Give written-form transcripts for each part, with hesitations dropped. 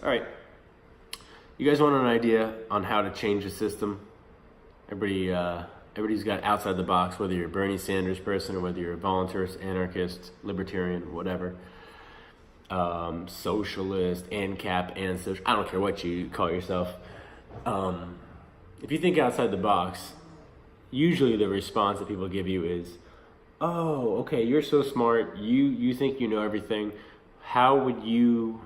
All right. You guys want an idea on how to change the system? Everybody's got outside the box, whether you're a Bernie Sanders person or whether you're a voluntarist, anarchist, libertarian, whatever. Socialist, ANCAP, and social. I don't care what you call yourself. If you think outside the box, usually the response that people give you is, "Oh, okay, you're so smart. You think you know everything. How would you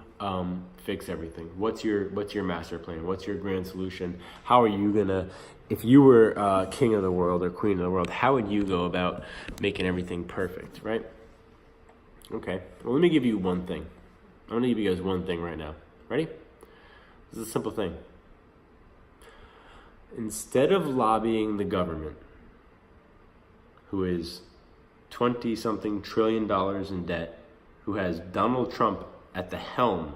fix everything? What's your master plan? What's your grand solution? How are you gonna, if you were king of the world or queen of the world, how would you go about making everything perfect?" Right? Okay. Well, let me give you one thing. I'm gonna give you guys one thing right now. Ready? This is a simple thing. Instead of lobbying the government, who is $20-something trillion in debt, who has Donald Trump at the helm,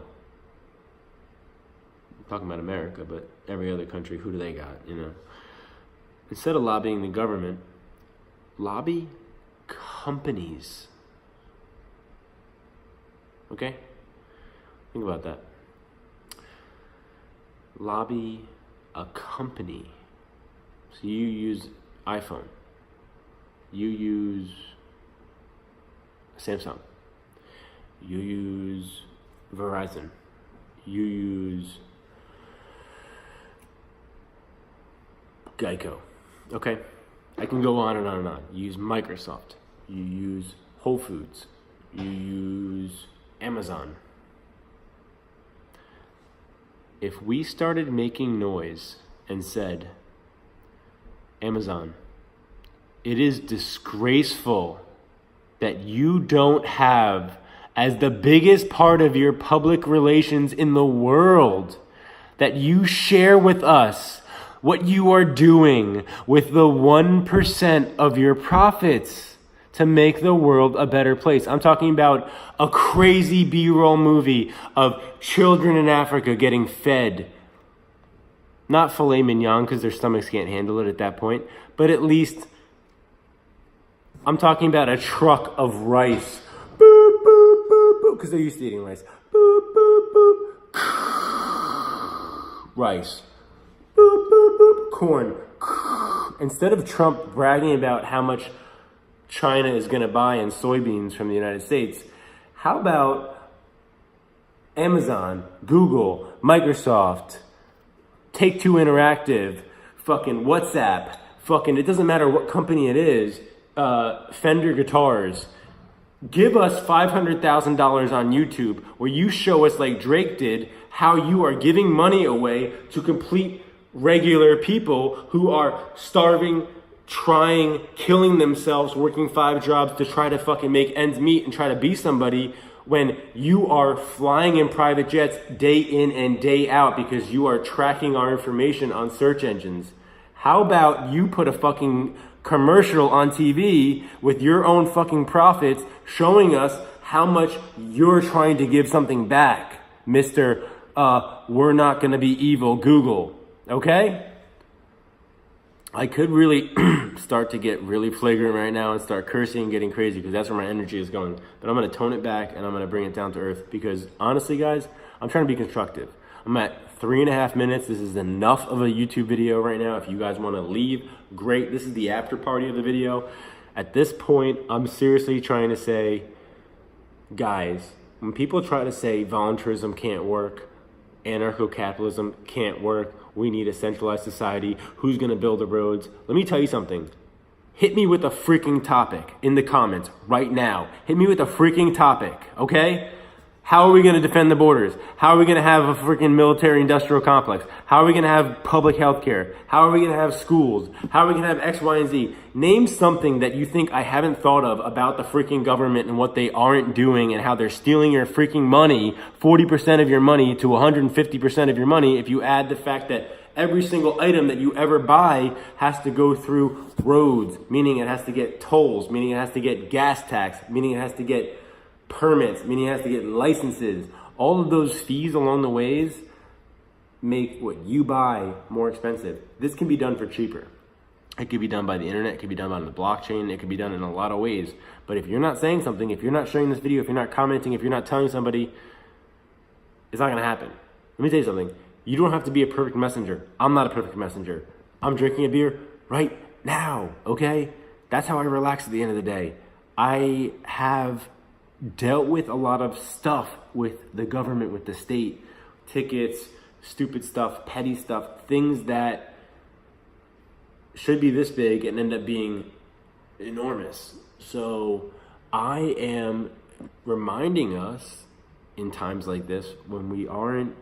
I'm talking about America, but every other country, who do they got, Instead of lobbying the government, lobby companies. Okay? Think about that. Lobby a company. So you use iPhone. You use Samsung. You use Verizon. You use Geico. Okay? I can go on and on and on. You use Microsoft. You use Whole Foods. You use Amazon. If we started making noise and said, "Amazon, it is disgraceful that you don't have, as the biggest part of your public relations in the world, that you share with us what you are doing with the 1% of your profits to make the world a better place." I'm talking about a crazy B-roll movie of children in Africa getting fed. Not filet mignon because their stomachs can't handle it at that point, but at least I'm talking about a truck of rice. Boop, boop, boop, boop, because they're used to eating rice. Boop, boop, boop. Rice. Boop, boop, boop. Corn. Instead of Trump bragging about how much China is going to buy in soybeans from the United States, how about Amazon, Google, Microsoft, Take-Two Interactive, fucking WhatsApp, it doesn't matter what company it is, Fender Guitars, give us $500,000 on YouTube where you show us, like Drake did, how you are giving money away to complete regular people who are starving, trying, killing themselves, working 5 jobs to try to fucking make ends meet and try to be somebody, when you are flying in private jets day in and day out because you are tracking our information on search engines. How about you put a fucking commercial on TV with your own fucking profits showing us how much you're trying to give something back, Mr. We're not gonna be evil Google, okay? I could really start to get really flagrant right now and start cursing and getting crazy because that's where my energy is going. But I'm going to tone it back and I'm going to bring it down to earth because honestly, guys, I'm trying to be constructive. I'm at 3.5 minutes. This is enough of a YouTube video right now. If you guys want to leave, great. This is the after party of the video. At this point, I'm seriously trying to say, guys, when people try to say voluntarism can't work, anarcho-capitalism can't work, we need a centralized society, who's gonna build the roads? Let me tell you something. Hit me with a freaking topic in the comments right now. Hit me with a freaking topic, okay? How are we gonna defend the borders? How are we gonna have a freaking military industrial complex? How are we gonna have public health care? How are we gonna have schools? How are we gonna have X, Y, and Z? Name something that you think I haven't thought of about the freaking government and what they aren't doing and how they're stealing your freaking money, 40% of your money to 150% of your money, if you add the fact that every single item that you ever buy has to go through roads, meaning it has to get tolls, meaning it has to get gas tax, meaning it has to get permits, meaning it has to get licenses. All of those fees along the ways make what you buy more expensive. This can be done for cheaper. It could be done by the internet, it could be done on the blockchain, it could be done in a lot of ways. But if you're not saying something, if you're not sharing this video, if you're not commenting, if you're not telling somebody, it's not gonna happen. Let me tell you something. You don't have to be a perfect messenger. I'm not a perfect messenger. I'm drinking a beer right now, okay? That's how I relax at the end of the day. I have dealt with a lot of stuff with the government, with the state, tickets, stupid stuff, petty stuff, things that should be this big and end up being enormous. So I am reminding us in times like this, when we aren't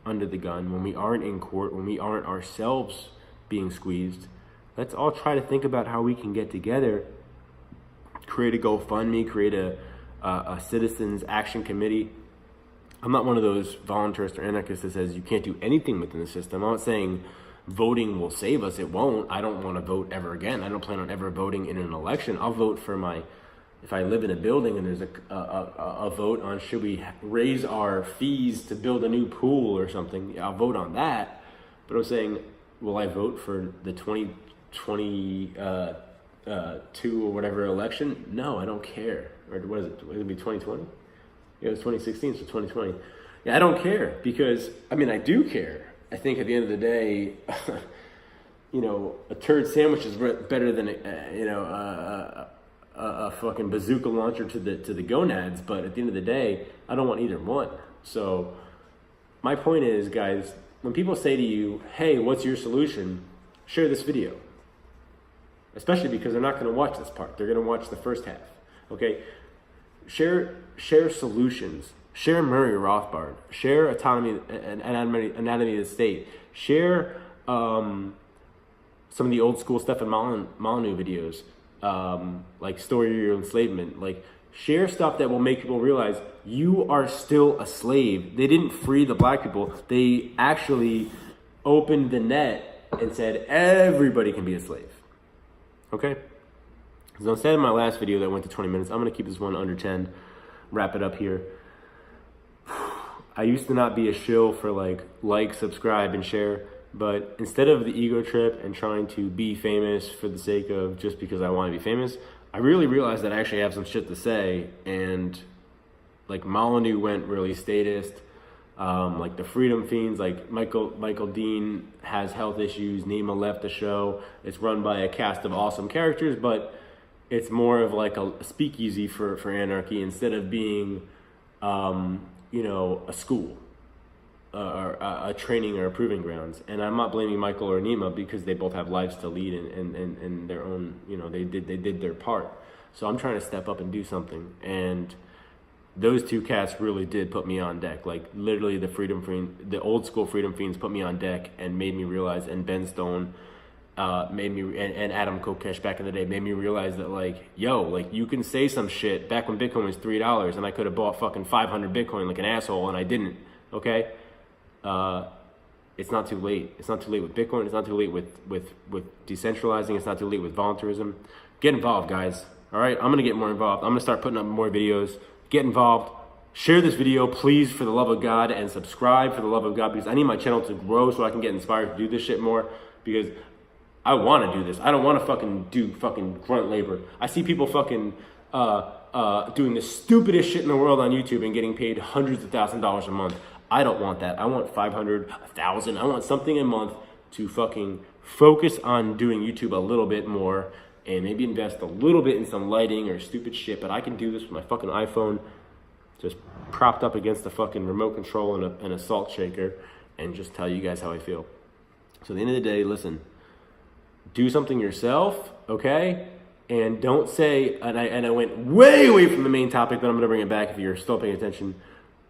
under the gun, when we aren't in court, when we aren't ourselves being squeezed, let's all try to think about how we can get together, create a GoFundMe, create a citizens action committee. I'm not one of those voluntarist or anarchists that says you can't do anything within the system. I'm not saying voting will save us. It won't. I don't want to vote ever again. I don't plan on ever voting in an election. I'll vote for if I live in a building and there's a vote on should we raise our fees to build a new pool or something, I'll vote on that. But I'm saying, will I vote for the 2022 or whatever election? No, I don't care. Or what is it? Will it be 2020? Yeah, it was 2016, so 2020. Yeah, I don't care because, I mean, I do care. I think at the end of the day, a turd sandwich is better than a fucking bazooka launcher to the gonads. But at the end of the day, I don't want either one. So my point is, guys, when people say to you, "Hey, what's your solution?" Share this video. Especially because they're not going to watch this part. They're going to watch the first half. Okay? Share solutions. Share Murray Rothbard. Share Anatomy of the State. Share some of the old school Stefan Molyneux videos, like Story of Your Enslavement. Like, share stuff that will make people realize you are still a slave. They didn't free the black people. They actually opened the net and said everybody can be a slave. Okay? So instead of my last video that went to 20 minutes, I'm going to keep this one under 10, wrap it up here. I used to not be a shill for like, subscribe, and share, but instead of the ego trip and trying to be famous for the sake of just because I want to be famous, I really realized that I actually have some shit to say, and like Molyneux went really statist, like the Freedom Fiends, like Michael Dean has health issues, Nima left the show, it's run by a cast of awesome characters, but it's more of like a speakeasy for anarchy instead of being, a school, or a training or a proving grounds. And I'm not blaming Michael or Nima because they both have lives to lead and their own, they did their part. So I'm trying to step up and do something. And those two cats really did put me on deck. Like literally the old school Freedom Fiends put me on deck and made me realize, and Ben Stone, and Adam Kokesh back in the day made me realize that you can say some shit back when Bitcoin was $3 and I could have bought fucking 500 Bitcoin like an asshole and I didn't. Okay. It's not too late. It's not too late with Bitcoin. It's not too late with decentralizing. It's not too late with voluntarism. Get involved, guys. All right. I'm going to get more involved. I'm going to start putting up more videos. Get involved. Share this video, please, for the love of God, and subscribe for the love of God, because I need my channel to grow so I can get inspired to do this shit more, because I want to do this. I don't want to do grunt labor. I see people doing the stupidest shit in the world on YouTube and getting paid hundreds of thousands of dollars a month. I don't want that. I want 500, 1,000. I want something a month to fucking focus on doing YouTube a little bit more and maybe invest a little bit in some lighting or stupid shit. But I can do this with my fucking iPhone, just propped up against the fucking remote control and a salt shaker, and just tell you guys how I feel. So at the end of the day, listen, do something yourself, okay? And don't say, and I went way away from the main topic, but I'm going to bring it back if you're still paying attention.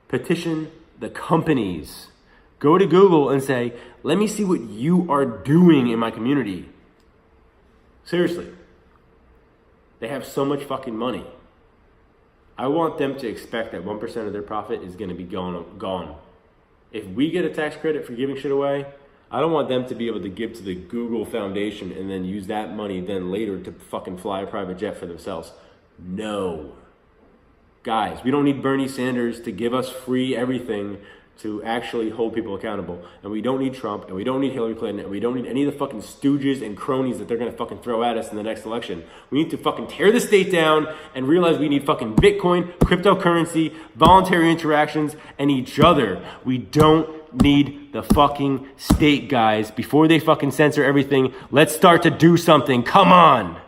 Petition the companies. Go to Google and say, let me see what you are doing in my community. Seriously. They have so much fucking money. I want them to expect that 1% of their profit is going to be gone. If we get a tax credit for giving shit away, I don't want them to be able to give to the Google Foundation and then use that money then later to fucking fly a private jet for themselves. No. Guys, we don't need Bernie Sanders to give us free everything to actually hold people accountable. And we don't need Trump, and we don't need Hillary Clinton, and we don't need any of the fucking stooges and cronies that they're gonna fucking throw at us in the next election. We need to fucking tear the state down and realize we need fucking Bitcoin, cryptocurrency, voluntary interactions, and each other. We don't need the fucking state, guys. Before they fucking censor everything, let's start to do something. Come on!